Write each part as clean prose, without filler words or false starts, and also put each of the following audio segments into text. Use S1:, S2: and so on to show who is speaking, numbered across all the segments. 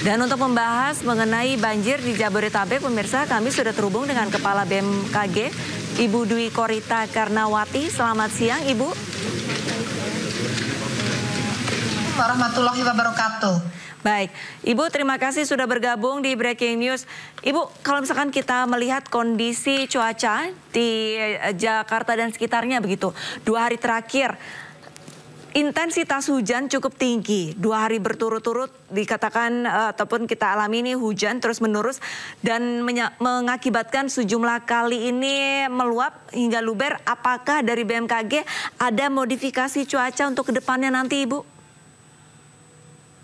S1: Dan untuk membahas mengenai banjir di Jabodetabek, pemirsa, kami sudah terhubung dengan Kepala BMKG, Ibu Dwi Korita Karnawati. Selamat siang, Ibu.
S2: Warahmatullahi wabarakatuh.
S1: Baik, Ibu, terima kasih sudah bergabung di Breaking News. Ibu, kalau misalkan kita melihat kondisi cuaca di Jakarta dan sekitarnya begitu, 2 hari terakhir, intensitas hujan cukup tinggi. 2 hari berturut-turut dikatakan ataupun kita alami ini hujan terus-menerus dan mengakibatkan sejumlah kali ini meluap hingga luber. Apakah dari BMKG ada modifikasi cuaca untuk kedepannya nanti, Ibu?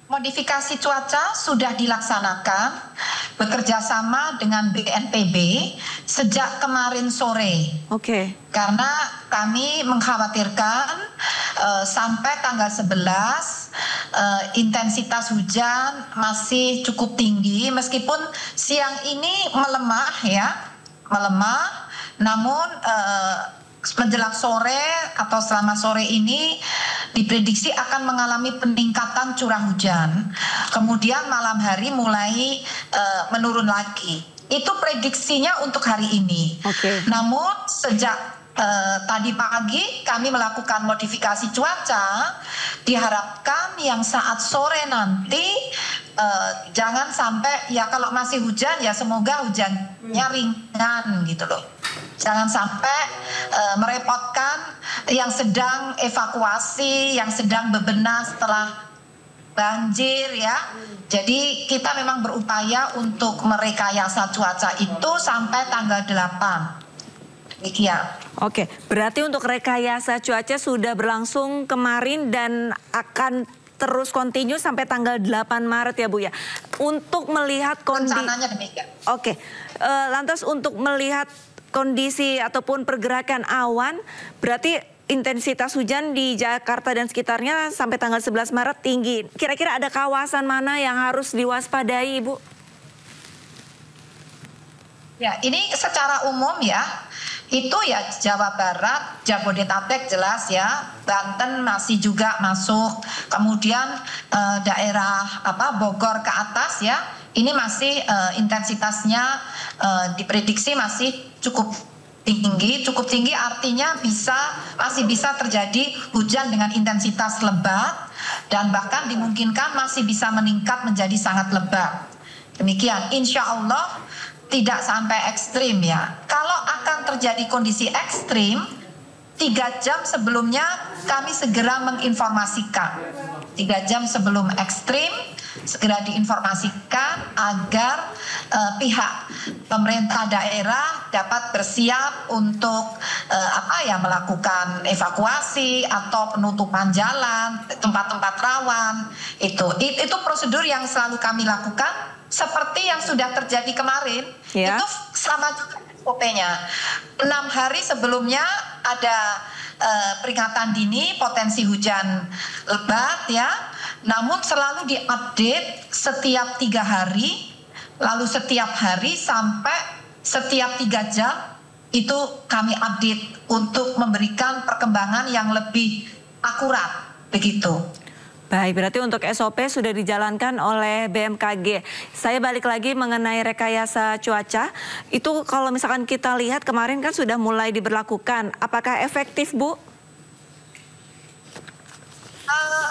S2: Modifikasi cuaca sudah dilaksanakan bekerja sama dengan BNPB sejak kemarin sore.
S1: Oke.
S2: Karena kami mengkhawatirkan sampai tanggal 11 intensitas hujan masih cukup tinggi meskipun siang ini melemah namun menjelang sore atau selama sore ini diprediksi akan mengalami peningkatan curah hujan. Kemudian malam hari mulai menurun lagi. Itu prediksinya untuk hari ini.
S1: Oke.
S2: Namun sejak tadi pagi kami melakukan modifikasi cuaca, diharapkan yang saat sore nanti jangan sampai, ya kalau masih hujan ya semoga hujannya ringan gitu loh. Jangan sampai merepotkan yang sedang evakuasi, yang sedang bebenah setelah banjir ya. Jadi kita memang berupaya untuk merekayasa cuaca itu sampai tanggal 8. Demikian.
S1: Oke, berarti untuk rekayasa cuaca sudah berlangsung kemarin dan akan terus kontinu sampai tanggal 8 Maret ya Bu ya. Untuk melihat kondisi...
S2: Rencananya demikian.
S1: Oke, lantas untuk melihat kondisi ataupun pergerakan awan, berarti intensitas hujan di Jakarta dan sekitarnya sampai tanggal 11 Maret tinggi. Kira-kira ada kawasan mana yang harus diwaspadai, Ibu?
S2: Ya, ini secara umum ya, itu ya Jawa Barat, Jabodetabek jelas ya, Banten masih juga masuk, kemudian daerah Bogor ke atas ya, ini masih intensitasnya diprediksi masih cukup tinggi artinya masih bisa terjadi hujan dengan intensitas lebat dan bahkan dimungkinkan masih bisa meningkat menjadi sangat lebat. Demikian, insya Allah tidak sampai ekstrim ya. Kalau akan terjadi kondisi ekstrim, 3 jam sebelumnya kami segera menginformasikan. 3 jam sebelum ekstrim segera diinformasikan agar pihak pemerintah daerah dapat bersiap untuk melakukan evakuasi atau penutupan jalan, tempat-tempat rawan. Itu prosedur yang selalu kami lakukan seperti yang sudah terjadi kemarin.
S1: Ya.
S2: Itu sama juga SOP-nya. 6 hari sebelumnya ada peringatan dini potensi hujan lebat ya. Namun selalu diupdate setiap 3 hari, lalu setiap hari sampai setiap 3 jam itu kami update untuk memberikan perkembangan yang lebih akurat begitu.
S1: Baik, berarti untuk SOP sudah dijalankan oleh BMKG. Saya balik lagi mengenai rekayasa cuaca. Itu kalau misalkan kita lihat kemarin kan sudah mulai diberlakukan. Apakah efektif, Bu?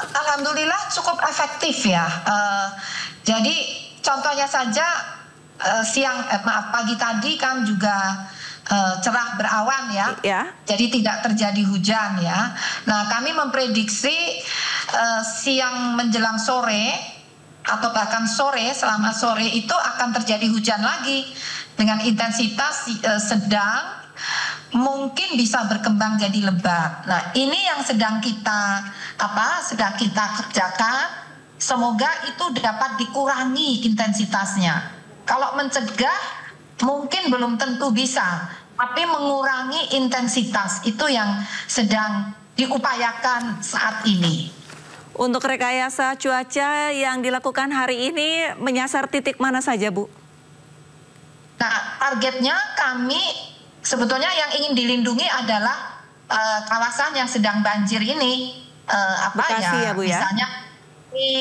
S2: Alhamdulillah cukup efektif ya. Jadi contohnya saja pagi tadi kan juga cerah berawan ya. Jadi tidak terjadi hujan ya. Nah, kami memprediksi siang menjelang sore atau bahkan sore, selama sore itu akan terjadi hujan lagi dengan intensitas sedang, mungkin bisa berkembang jadi lebat. Nah, ini yang sedang kita kerjakan. Semoga itu dapat dikurangi intensitasnya. Kalau mencegah mungkin belum tentu bisa, tapi mengurangi intensitas itu yang sedang diupayakan saat ini.
S1: Untuk rekayasa cuaca yang dilakukan hari ini menyasar titik mana saja, Bu?
S2: Nah, targetnya kami sebetulnya yang ingin dilindungi adalah kawasan yang sedang banjir ini.
S1: Bekasi ya, Bu ya?
S2: Misalnya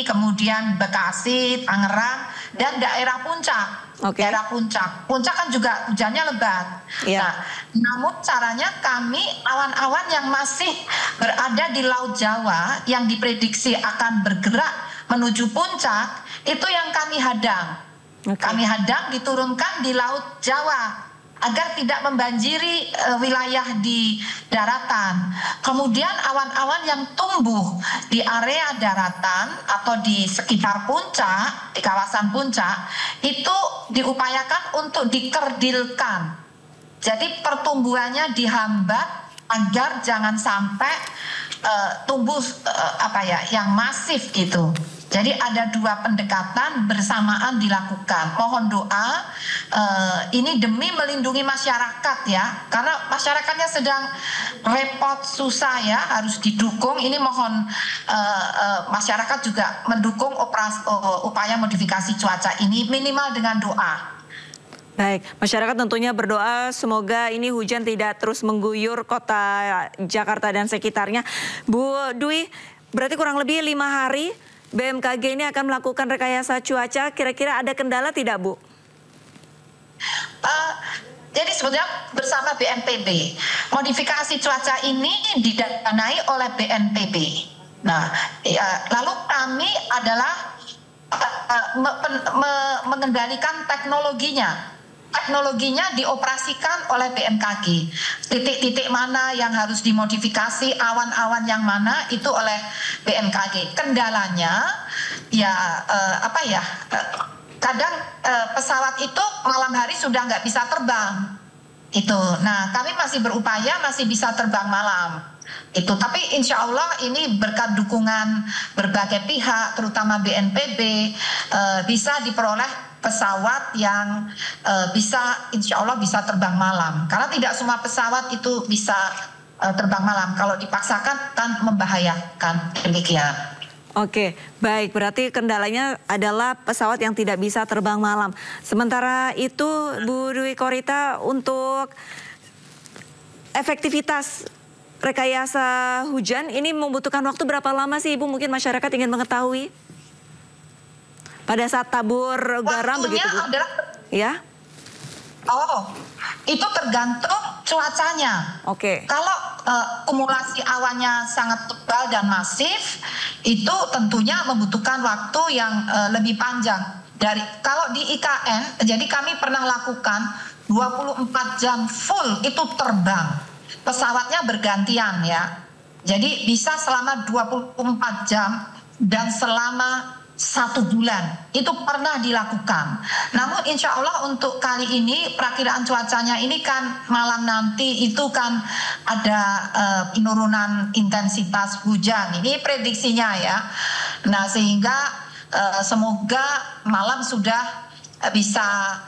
S2: kemudian Bekasi, Tangerang, dan daerah puncak. Daerah puncak. Puncak kan juga hujannya lebat. Nah, namun caranya kami awan-awan yang masih berada di Laut Jawa yang diprediksi akan bergerak menuju puncak, itu yang kami hadang. Kami hadang diturunkan di Laut Jawa agar tidak membanjiri wilayah di daratan. Kemudian awan-awan yang tumbuh di area daratan atau di sekitar puncak, di kawasan puncak, itu diupayakan untuk dikerdilkan. Jadi pertumbuhannya dihambat agar jangan sampai tumbuh yang masif gitu. Jadi ada dua pendekatan bersamaan dilakukan. Mohon doa ini demi melindungi masyarakat ya, karena masyarakatnya sedang repot susah ya, harus didukung. Ini mohon masyarakat juga mendukung upaya modifikasi cuaca ini minimal dengan doa.
S1: Baik, masyarakat tentunya berdoa semoga ini hujan tidak terus mengguyur kota Jakarta dan sekitarnya. Bu Dwi, berarti kurang lebih 5 hari BMKG ini akan melakukan rekayasa cuaca. Kira-kira ada kendala tidak, Bu?
S2: Jadi sebetulnya bersama BNPB, modifikasi cuaca ini didanai oleh BNPB. Nah, lalu kami adalah mengendalikan teknologinya. Teknologinya dioperasikan oleh BMKG. Titik-titik mana yang harus dimodifikasi, awan-awan yang mana itu oleh BMKG. Kendalanya ya kadang pesawat itu malam hari sudah nggak bisa terbang. Itu. Nah, kami masih berupaya masih bisa terbang malam. Itu, tapi insya Allah ini berkat dukungan berbagai pihak, terutama BNPB, bisa diperoleh pesawat yang bisa insya Allah bisa terbang malam. Karena tidak semua pesawat itu bisa terbang malam. Kalau dipaksakan kan membahayakan. Demikian.
S1: Oke, baik. Berarti kendalanya adalah pesawat yang tidak bisa terbang malam. Sementara itu, Bu Dwi Korita, untuk efektivitas rekayasa hujan ini membutuhkan waktu berapa lama sih, Ibu? Mungkin masyarakat ingin mengetahui. Pada saat tabur garam begitu, Bu? Ya?
S2: Oh, itu tergantung cuacanya. Kalau kumulasi awannya sangat tebal dan masif, itu tentunya membutuhkan waktu yang lebih panjang. Kalau di IKN, jadi kami pernah lakukan 24 jam full itu terbang. Pesawatnya bergantian ya. Jadi bisa selama 24 jam dan selama 1 bulan itu pernah dilakukan. Namun insya Allah untuk kali ini perakiraan cuacanya ini kan malam nanti itu kan ada penurunan intensitas hujan. Ini prediksinya ya. Nah sehingga semoga malam sudah bisa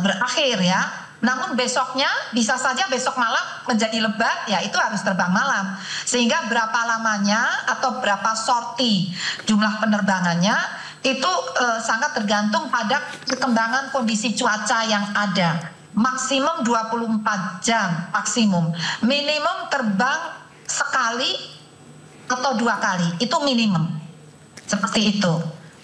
S2: berakhir ya. Namun besoknya bisa saja besok malam menjadi lebat, ya itu harus terbang malam. Sehingga berapa lamanya atau berapa sorti jumlah penerbangannya itu sangat tergantung pada perkembangan kondisi cuaca yang ada. Maksimum 24 jam maksimum. Minimum terbang sekali atau 2 kali, itu minimum. Seperti itu.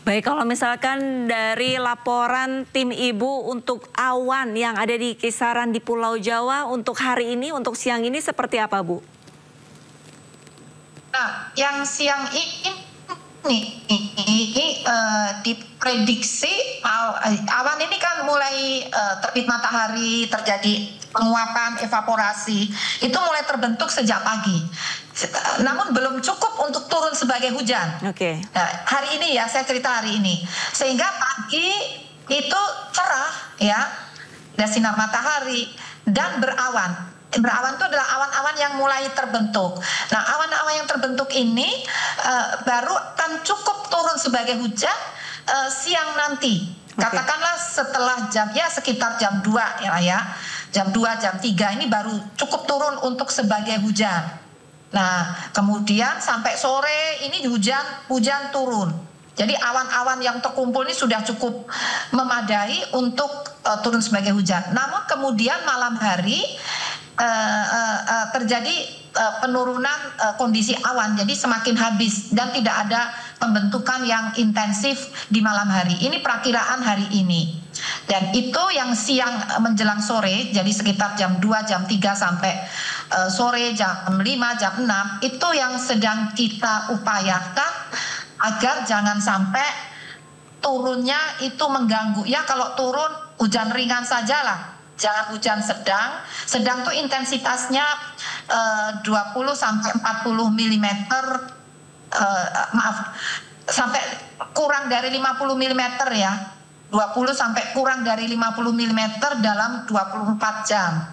S1: Baik, kalau misalkan dari laporan tim Ibu untuk awan yang ada di kisaran di Pulau Jawa untuk hari ini, untuk siang ini seperti apa, Bu?
S2: Nah, yang siang ini diprediksi awan ini kan mulai terbit matahari, terjadi penguapan, evaporasi, itu mulai terbentuk sejak pagi. Namun belum cukup untuk turun sebagai hujan. Nah, hari ini ya, saya cerita hari ini. Sehingga pagi itu cerah ya, ada sinar matahari dan berawan. Berawan itu adalah awan-awan yang mulai terbentuk. Nah, awan-awan yang terbentuk ini baru akan cukup turun sebagai hujan siang nanti. Katakanlah setelah sekitar jam 2 ya. Jam 2, jam 3 ini baru cukup turun untuk sebagai hujan. Nah, kemudian sampai sore ini hujan turun. Jadi awan-awan yang terkumpul ini sudah cukup memadai untuk turun sebagai hujan. Namun kemudian malam hari terjadi penurunan kondisi awan, jadi semakin habis dan tidak ada pembentukan yang intensif di malam hari. Ini perakiraan hari ini. Dan itu yang siang menjelang sore, jadi sekitar jam 2, jam 3 sampai sore jam 5, jam 6, itu yang sedang kita upayakan agar jangan sampai turunnya itu mengganggu. Ya kalau turun hujan ringan sajalah, jangan hujan sedang. Sedang tuh intensitasnya 20 sampai 40 mm, sampai kurang dari 50 mm ya. 20 sampai kurang dari 50 mm dalam 24 jam.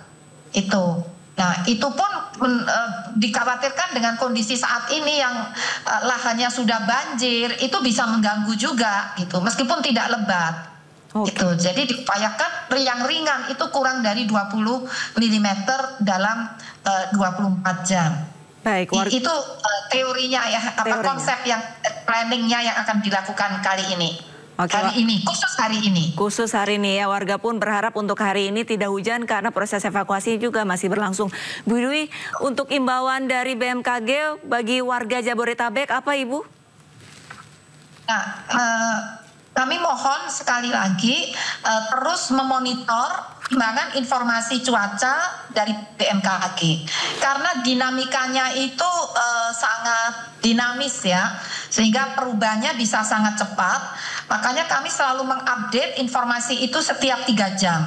S2: Itu. Nah, itu pun dikhawatirkan dengan kondisi saat ini yang lahannya sudah banjir, itu bisa mengganggu juga gitu, meskipun tidak lebat. Gitu. Jadi diupayakan yang ringan itu kurang dari 20 mm dalam 24 jam.
S1: Baik,
S2: itu teorinya ya, apa konsep yang planningnya yang akan dilakukan kali ini. Hari ini, khusus hari ini.
S1: Khusus hari ini ya, warga pun berharap untuk hari ini tidak hujan karena proses evakuasi juga masih berlangsung. Bu Dwi, untuk imbauan dari BMKG bagi warga Jabodetabek apa Ibu?
S2: Nah, kami mohon sekali lagi terus memonitor perkembangan informasi cuaca dari BMKG. Karena dinamikanya itu sangat dinamis ya, sehingga perubahannya bisa sangat cepat. Makanya kami selalu mengupdate informasi itu setiap 3 jam.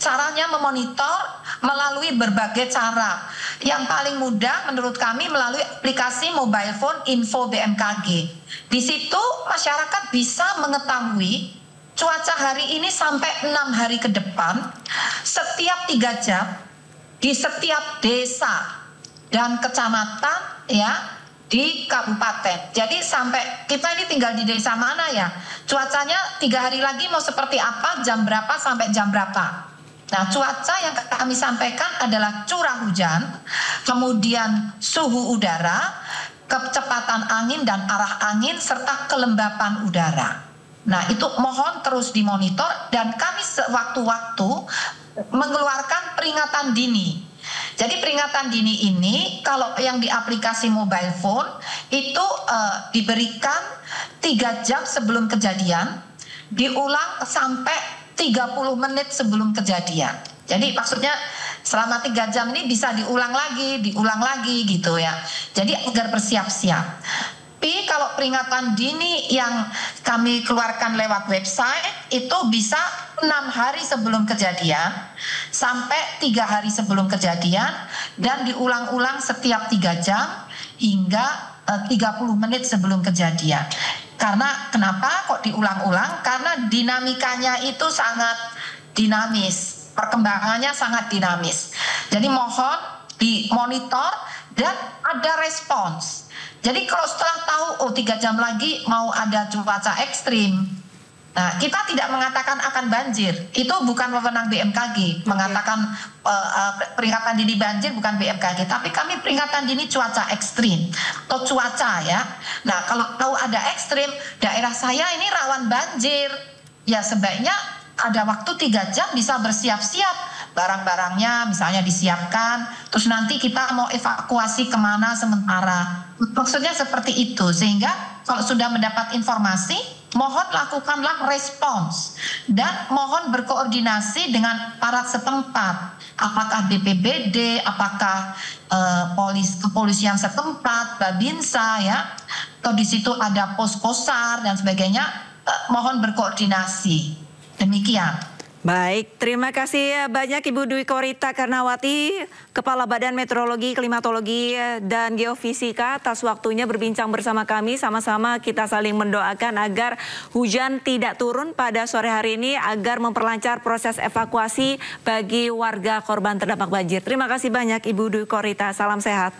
S2: Caranya memonitor melalui berbagai cara. Yang paling mudah menurut kami melalui aplikasi mobile phone Info BMKG. Di situ masyarakat bisa mengetahui cuaca hari ini sampai 6 hari ke depan, setiap 3 jam, di setiap desa dan kecamatan ya, di kabupaten. Jadi sampai kita ini tinggal di desa mana ya, cuacanya 3 hari lagi mau seperti apa, jam berapa sampai jam berapa. Nah, cuaca yang kami sampaikan adalah curah hujan, kemudian suhu udara, kecepatan angin dan arah angin, serta kelembapan udara. Nah, itu mohon terus dimonitor dan kami sewaktu-waktu mengeluarkan peringatan dini. Jadi peringatan dini ini kalau yang di aplikasi mobile phone itu diberikan 3 jam sebelum kejadian, diulang sampai 30 menit sebelum kejadian. Jadi maksudnya selama 3 jam ini bisa diulang lagi gitu ya. Jadi agar bersiap-siap. Tapi kalau peringatan dini yang kami keluarkan lewat website itu bisa 6 hari sebelum kejadian sampai 3 hari sebelum kejadian dan diulang-ulang setiap 3 jam hingga 30 menit sebelum kejadian. Karena kenapa kok diulang-ulang? Karena dinamikanya itu sangat dinamis, perkembangannya sangat dinamis. Jadi mohon dimonitor dan ada respons. Jadi kalau setelah tahu 3 jam lagi mau ada cuaca ekstrim, nah kita tidak mengatakan akan banjir, itu bukan wewenang BMKG. Mengatakan peringatan dini banjir bukan BMKG, tapi kami peringatan dini cuaca ekstrim atau cuaca ya. Nah kalau tahu ada ekstrim, daerah saya ini rawan banjir, ya sebaiknya ada waktu 3 jam bisa bersiap-siap. Barang-barangnya misalnya disiapkan, terus nanti kita mau evakuasi kemana sementara. Maksudnya seperti itu, sehingga kalau sudah mendapat informasi, mohon lakukanlah respons dan mohon berkoordinasi dengan aparat setempat. Apakah BPBD, apakah kepolisian setempat, Babinsa ya, atau di situ ada pos-posar dan sebagainya, mohon berkoordinasi. Demikian.
S1: Baik, terima kasih banyak Ibu Dwi Korita Karnawati, Kepala Badan Meteorologi, Klimatologi, dan Geofisika atas waktunya berbincang bersama kami. Sama-sama kita saling mendoakan agar hujan tidak turun pada sore hari ini, agar memperlancar proses evakuasi bagi warga korban terdampak banjir. Terima kasih banyak Ibu Dwi Korita, salam sehat.